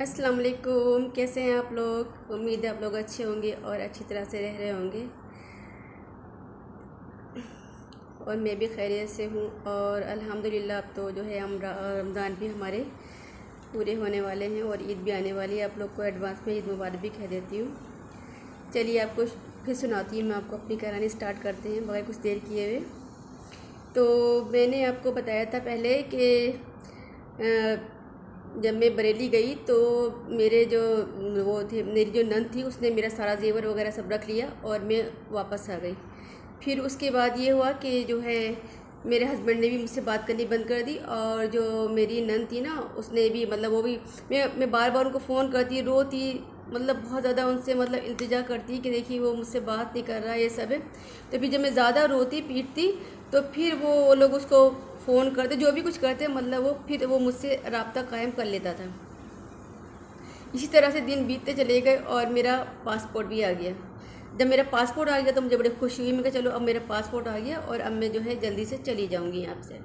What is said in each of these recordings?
अस्सलाम वालेकुम। कैसे हैं आप लोग? उम्मीद है आप लोग अच्छे होंगे और अच्छी तरह से रह रहे होंगे। और मैं भी खैरियत से हूँ और अल्हम्दुलिल्लाह अब तो जो है रमज़ान भी हमारे पूरे होने वाले हैं और ईद भी आने वाली है। आप लोग को एडवांस में ईद मुबारक भी कह देती हूँ। चलिए आपको फिर सुनाती हूँ, मैं आपको अपनी कहानी स्टार्ट करते हैं बगैर कुछ देर किए हुए। तो मैंने आपको बताया था पहले कि जब मैं बरेली गई तो मेरे जो वो थे, मेरी जो नंद थी, उसने मेरा सारा जेवर वगैरह सब रख लिया और मैं वापस आ गई। फिर उसके बाद ये हुआ कि जो है मेरे हस्बैंड ने भी मुझसे बात करनी बंद कर दी और जो मेरी नंद थी ना, उसने भी मतलब वो भी मैं बार बार उनको फ़ोन करती, रोती, मतलब बहुत ज़्यादा उनसे मतलब इल्तिजा करती कि देखिए वो मुझसे बात नहीं कर रहा, ये सब है। तो फिर जब मैं ज़्यादा रोती पीटती तो फिर वो लोग उसको फ़ोन करते, जो भी कुछ करते मतलब वो फिर वो मुझसे रब्ता कायम कर लेता था। इसी तरह से दिन बीतते चले गए और मेरा पासपोर्ट भी आ गया। जब मेरा पासपोर्ट आ गया तो मुझे बड़ी खुशी हुई। मैं कहा चलो अब मेरा पासपोर्ट आ गया और अब मैं जो है जल्दी से चली जाऊंगी यहाँ से।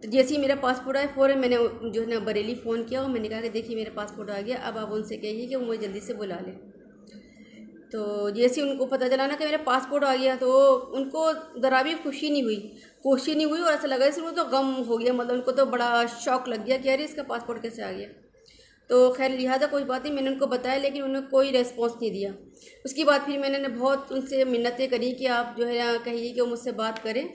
तो जैसे ही मेरा पासपोर्ट आया फ़ौरन मैंने जो है ना बरेली फ़ोन किया और मैंने कहा कि देखिए मेरा पासपोर्ट आ गया, अब आप उनसे कहिए कि वो मुझे जल्दी से बुला लें। तो जैसे ही उनको पता चला ना कि मेरा पासपोर्ट आ गया तो उनको ज़रा भी खुशी नहीं हुई और ऐसा लगा जैसे वो तो गम हो गया, मतलब उनको तो बड़ा शौक लग गया कि अरे इसका पासपोर्ट कैसे आ गया। तो खैर लिहाजा कोई बात नहीं, मैंने उनको बताया लेकिन उन्होंने कोई रेस्पॉन्स नहीं दिया। उसके बाद फिर मैंने बहुत उनसे मिन्नतें करी कि आप जो है ना कहिए कि वो मुझसे बात करें।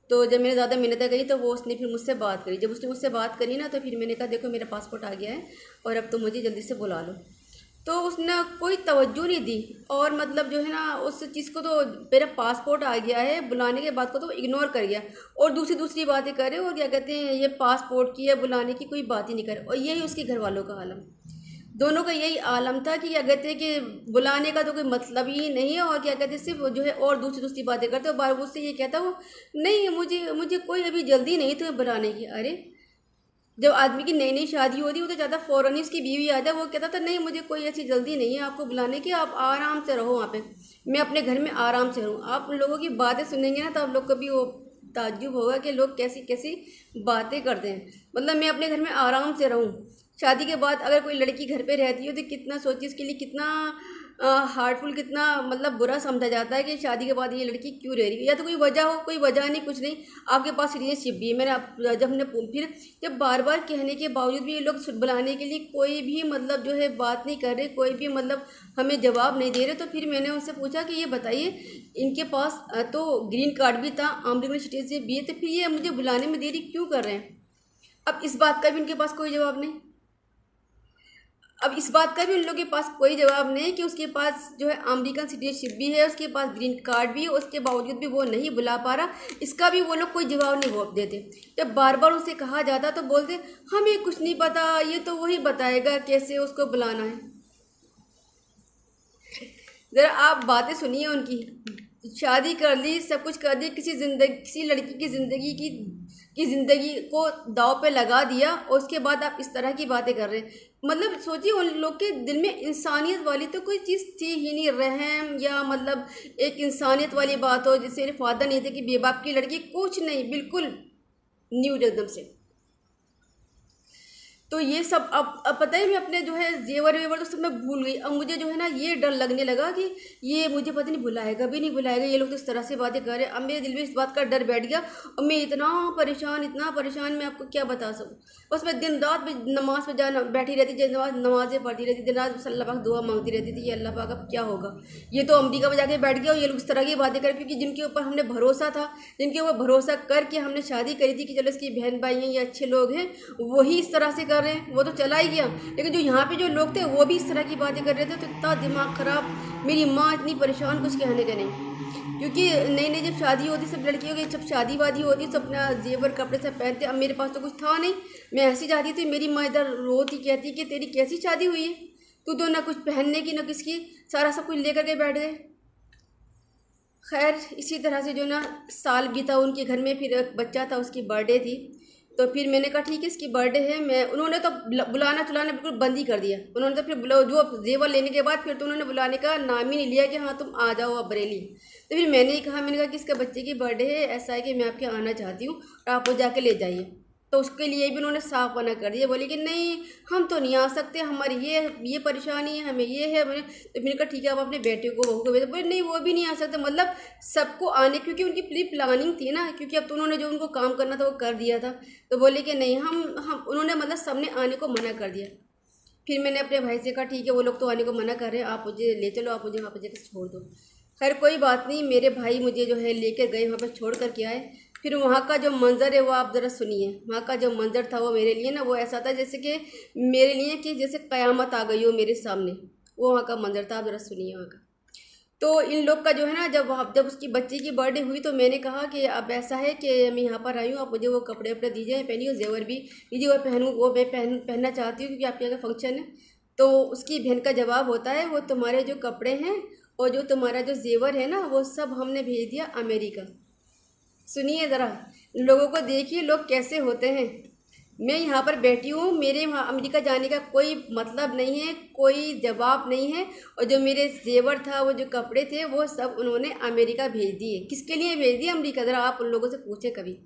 तो जब मैंने ज़्यादा मिन्नतें करी तो वो उसने फिर मुझसे बात करी। जब उसने मुझसे बात करी ना तो फिर मैंने कहा देखो मेरा पासपोर्ट आ गया है और अब तो मुझे जल्दी से बुला लो। तो उसने कोई तवज्जो नहीं दी और मतलब जो है ना उस चीज़ को, तो मेरा पासपोर्ट आ गया है बुलाने के बाद को तो इग्नोर कर गया और दूसरी दूसरी बातें करे और क्या कहते हैं ये पासपोर्ट की या बुलाने की कोई बात ही नहीं करे। और यही उसके घर वालों का आलम, दोनों का यही आलम था कि क्या कहते हैं कि बुलाने का तो कोई मतलब ही नहीं है और क्या कहते हैं सिर्फ जो है और दूसरी दूसरी बातें करते और बार मुझसे ये कहता वो नहीं मुझे मुझे कोई अभी जल्दी नहीं तुम्हें बुलाने की। अरे जब आदमी की नई नई शादी होती है वो तो ज़्यादा फ़ौरन ही उसकी बीवी आ जाए, वो कहता था नहीं मुझे कोई ऐसी जल्दी नहीं है आपको बुलाने की, आप आराम से रहो वहाँ पे, मैं अपने घर में आराम से रहूँ। आप उन लोगों की बातें सुनेंगे ना तो आप लोग को भी वो ताज्जुब होगा कि लोग कैसी कैसी बातें करते हैं। मतलब मैं अपने घर में आराम से रहूँ, शादी के बाद अगर कोई लड़की घर पे रहती है तो कितना सोचिए उसके लिए कितना हार्टफुल, कितना मतलब बुरा समझा जाता है कि शादी के बाद ये लड़की क्यों रह रही है, या तो कोई वजह हो, कोई वजह नहीं, कुछ नहीं, आपके पास रिलेशनशिप भी है। जब हमने फिर जब बार बार कहने के बावजूद भी ये लोग बुलाने के लिए कोई भी मतलब जो है बात नहीं कर रहे, कोई भी मतलब हमें जवाब नहीं दे रहे, तो फिर मैंने उनसे पूछा कि ये बताइए इनके पास तो ग्रीन कार्ड भी था, अमेरिकन सिटीजन भी है, तो फिर ये मुझे बुलाने में देरी क्यों कर रहे हैं? अब इस बात का भी उनके पास कोई जवाब नहीं। अब इस बात का भी उन लोगों के पास कोई जवाब नहीं कि उसके पास जो है अमेरिकन सिटीजनशिप भी है, उसके पास ग्रीन कार्ड भी है, उसके बावजूद भी वो नहीं बुला पा रहा। इसका भी वो लोग कोई जवाब नहीं वो देते। जब बार बार उसे कहा जाता तो बोलते हमें कुछ नहीं पता, ये तो वही बताएगा कैसे उसको बुलाना है। ज़रा आप बातें सुनिए उनकी। शादी कर ली, सब कुछ कर दी, किसी लड़की की ज़िंदगी को दाव पे लगा दिया और उसके बाद आप इस तरह की बातें कर रहे हैं। मतलब सोचिए उन लोग के दिल में इंसानियत वाली तो कोई चीज़ थी ही नहीं, रहम या मतलब एक इंसानियत वाली बात हो, जैसे मेरे फादर नहीं थे कि बेबाप की लड़की, कुछ नहीं, बिल्कुल न्यूज एकदम से। तो ये सब अब पता है मैं अपने जो है जेवर वेवर तो सब मैं भूल गई। अब मुझे जो है ना ये डर लगने लगा कि ये मुझे पता नहीं बुलाएगा भी नहीं बुलाएगा, ये लोग तो इस तरह से बातें कर रहे हैं। अब मेरे दिल में इस बात का डर बैठ गया और मैं इतना परेशान मैं आपको क्या बता सकूँ। बस मैं दिन रात में नमाज पे जाना बैठी रहती थी, नमाज़ें पढ़ती रहती, दिन रात अल्लाह पाक दुआ मांगती रहती थी, ये अल्लाह पाक अब क्या होगा। ये तो अमेरिका में जाके बैठ गया और ये लोग इस तरह की बातें करें, क्योंकि जिनके ऊपर हमने भरोसा था, जिनके ऊपर भरोसा करके हमने शादी करी थी कि चलो इसकी बहन भाई हैं, ये अच्छे लोग हैं, वही इस तरह से कर रहे हैं, वो तो चला ही गया। लेकिन जो यहाँ पे जो लोग थे वो भी इस तरह की बातें कर रहे थे, तो इतना दिमाग ख़राब, मेरी माँ इतनी परेशान, कुछ कहने का नहीं। क्योंकि नई नई जब शादी होती, सब लड़कियों की जब शादी वादी होती सब अपना जेवर कपड़े सब पहनते। अब मेरे पास तो कुछ था नहीं, मैं ऐसी जाती थी, मेरी माँ इधर रोती कहती कि तेरी कैसी शादी हुई है, तू तो ना कुछ पहनने की ना किसकी, सारा सब कुछ लेकर के बैठ गए। खैर इसी तरह से जो ना साल बीता, उनके घर में फिर एक बच्चा था, उसकी बर्थडे थी। तो फिर मैंने कहा ठीक है इसकी बर्थडे है, मैं उन्होंने तो बुलाना चुलाना बिल्कुल बंद ही कर दिया। उन्होंने तो फिर जो जेवर लेने के बाद फिर तो उन्होंने बुलाने का नाम ही नहीं लिया कि हाँ तुम आ जाओ अब बरेली। तो फिर मैंने ही कहा, मैंने कहा कि इसका बच्चे की बर्थडे है, ऐसा है कि मैं आपके आना चाहती हूँ और आप वो जाके ले जाइए। तो उसके लिए भी उन्होंने साफ मना कर दिया, बोले कि नहीं हम तो नहीं आ सकते, हमारी ये परेशानी है, हमें ये है। तो मैंने कहा ठीक है आप अपने बेटे को बहू को भेजो। बोले नहीं वो भी नहीं आ सकते, मतलब सबको आने, क्योंकि उनकी प्री प्लानिंग थी ना, क्योंकि अब तो उन्होंने जो उनको काम करना था वो कर दिया था। तो बोले कि नहीं हम उन्होंने मतलब सबने आने को मना कर दिया। फिर मैंने अपने भाई से कहा ठीक है वो लोग तो आने को मना कर रहे हैं, आप मुझे ले चलो, आप मुझे वहाँ पर जाकर छोड़ दो। खैर कोई बात नहीं, मेरे भाई मुझे जो है लेकर गए, वहाँ पर छोड़ कर के आए। फिर वहाँ का जो मंज़र है वो आप ज़रा सुनिए। वहाँ का जो मंज़र था वो मेरे लिए ना वो ऐसा था जैसे कि मेरे लिए कि जैसे क़यामत आ गई हो मेरे सामने, वो वहाँ का मंज़र था। आप ज़रा सुनिए वहाँ का। तो इन लोग का जो है ना, जब उसकी बच्ची की बर्थडे हुई तो मैंने कहा कि अब ऐसा है कि मैं यहाँ पर आई हूँ, आप मुझे वो कपड़े वपड़े दीजिए, पहनी हो जेवर भी दीजिए, वो पहनूँ, वो मैं पहनना चाहती हूँ क्योंकि आपके यहाँ का फंक्शन है। तो उसकी बहन का जवाब होता है वो तुम्हारे जो कपड़े हैं और जो तुम्हारा जो जेवर है ना वो सब हमने भेज दिया अमेरिका। सुनिए ज़रा, लोगों को देखिए लोग कैसे होते हैं। मैं यहाँ पर बैठी हूँ, मेरे वहाँ अमेरिका जाने का कोई मतलब नहीं है, कोई जवाब नहीं है। और जो मेरे जेवर था, वो जो कपड़े थे, वो सब उन्होंने अमेरिका भेज दिए। किसके लिए भेज दिए अमेरिका? ज़रा आप उन लोगों से पूछें कभी।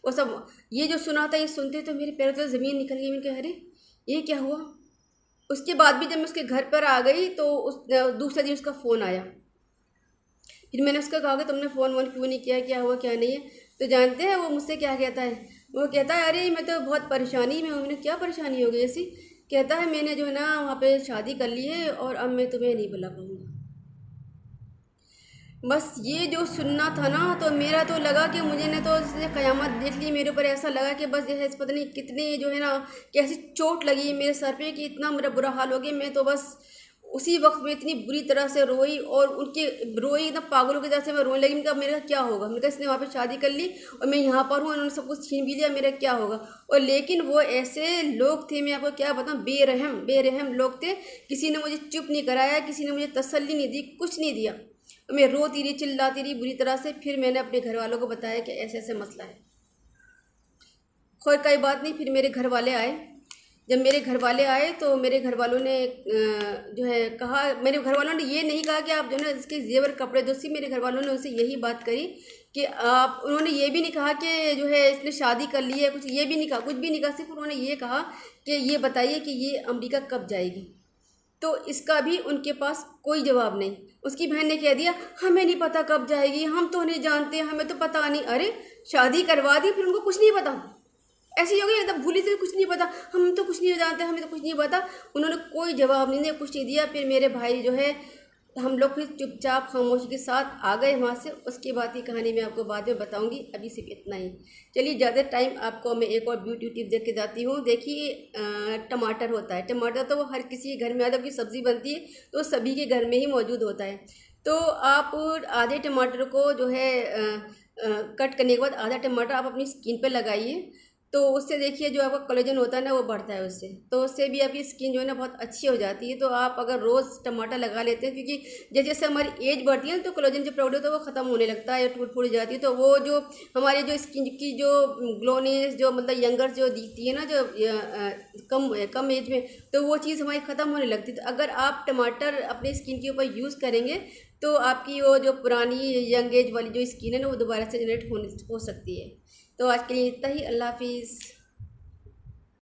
वो सब ये जो सुना था, ये सुनते तो मेरे पैरों से ज़मीन निकल गई। मैंने कहा अरे ये क्या हुआ। उसके बाद भी जब मैं उसके घर पर आ गई तो दूसरे दिन उसका फ़ोन आया। फिर मैंने उसका कहा कि तुमने फ़ोन वोन क्यों नहीं किया, क्या हुआ क्या नहीं है। तो जानते हैं वो मुझसे क्या कहता है? वो कहता है अरे मैं तो बहुत परेशानी में हूँ। मैंने क्या परेशानी हो गई ऐसी? कहता है मैंने जो है ना वहाँ पे शादी कर ली है और अब मैं तुम्हें नहीं बुला पाऊँगा। बस ये जो सुनना था ना तो मेरा तो लगा कि मुझे ने तो क़यामत देख ली मेरे ऊपर। ऐसा लगा कि बस जैसे पता नहीं कितने जो है ना कैसी चोट लगी मेरे सर पे कि इतना मेरा बुरा हाल हो गया। मैं तो बस उसी वक्त में इतनी बुरी तरह से रोई और उनके रोई एकदम पागलों की तरह से मैं रोने लगी। मेरा मेरा क्या होगा? मैंने कहा इसने वहाँ पे शादी कर ली और मैं यहाँ पर हूँ, उन्होंने सब कुछ छीन भी लिया, मेरा क्या होगा? और लेकिन वो ऐसे लोग थे, मैं आपको क्या बताऊँ, बेरहम लोग थे। किसी ने मुझे चुप नहीं कराया, किसी ने मुझे तसल्ली नहीं दी, कुछ नहीं दिया। मैं रोती रही, चिल्लाती रही बुरी तरह से। फिर मैंने अपने घर वालों को बताया कि ऐसे ऐसे मसला है। खैर कोई बात नहीं, फिर मेरे घर वाले आए। जब मेरे घर वाले आए तो मेरे घर वालों ने जो है कहा, मेरे घर वालों ने ये नहीं कहा कि आप जो है इसके जेवर कपड़े दो। सी मेरे घर वालों ने उनसे यही बात करी कि आप, उन्होंने ये भी नहीं कहा कि जो है इसने शादी कर ली है, कुछ ये भी नहीं कहा, कुछ भी नहीं कहा। सिर्फ उन्होंने ये कहा कि ये बताइए कि ये अमेरिका कब जाएगी। तो इसका भी उनके पास कोई जवाब नहीं। उसकी बहन ने कह दिया हमें नहीं पता कब जाएगी, हम तो नहीं जानते, हमें तो पता नहीं। अरे शादी करवा दी फिर उनको कुछ नहीं पता? ऐसी हो गई एकदम भूली से, कुछ नहीं पता, हम तो कुछ नहीं जानते, हमें तो कुछ नहीं पता। उन्होंने कोई जवाब नहीं दिया, कुछ नहीं दिया। फिर मेरे भाई जो है, हम लोग फिर चुपचाप खामोशी के साथ आ गए वहाँ से। उसके बाद की कहानी मैं आपको बाद में बताऊंगी, अभी सिर्फ इतना ही। चलिए ज़्यादा टाइम आपको मैं एक और ब्यूटी टिप देख के जाती हूँ। देखिए टमाटर होता है, टमाटर तो वो हर किसी के घर में, जब की सब्ज़ी बनती है तो सभी के घर में ही मौजूद होता है। तो आप आधे टमाटर को जो है कट करने के बाद आधा टमाटर आप अपनी स्किन पे लगाइए। तो उससे देखिए जो आपका कोलेजन होता है ना वो बढ़ता है उससे, तो उससे भी आपकी स्किन जो है ना बहुत अच्छी हो जाती है। तो आप अगर रोज़ टमाटर लगा लेते हैं, क्योंकि जैसे जैसे हमारी एज बढ़ती है ना तो कोलेजन जो प्रोडक्ट है वो ख़त्म होने लगता है, टूट फूट जाती है। तो वो जो हमारी जो स्किन की जो ग्लोनेस जो मतलब यंगर जो दिखती है ना, जो कम एज में, तो वो चीज़ हमारी ख़त्म होने लगती है। तो अगर आप टमाटर अपनी स्किन के ऊपर यूज़ करेंगे तो आपकी वो जो पुरानी यंग एज वाली जो स्किन है ना वो दोबारा से जनरेट हो सकती है। तो आज के लिए इतना ही। अल्लाह हाफिज़।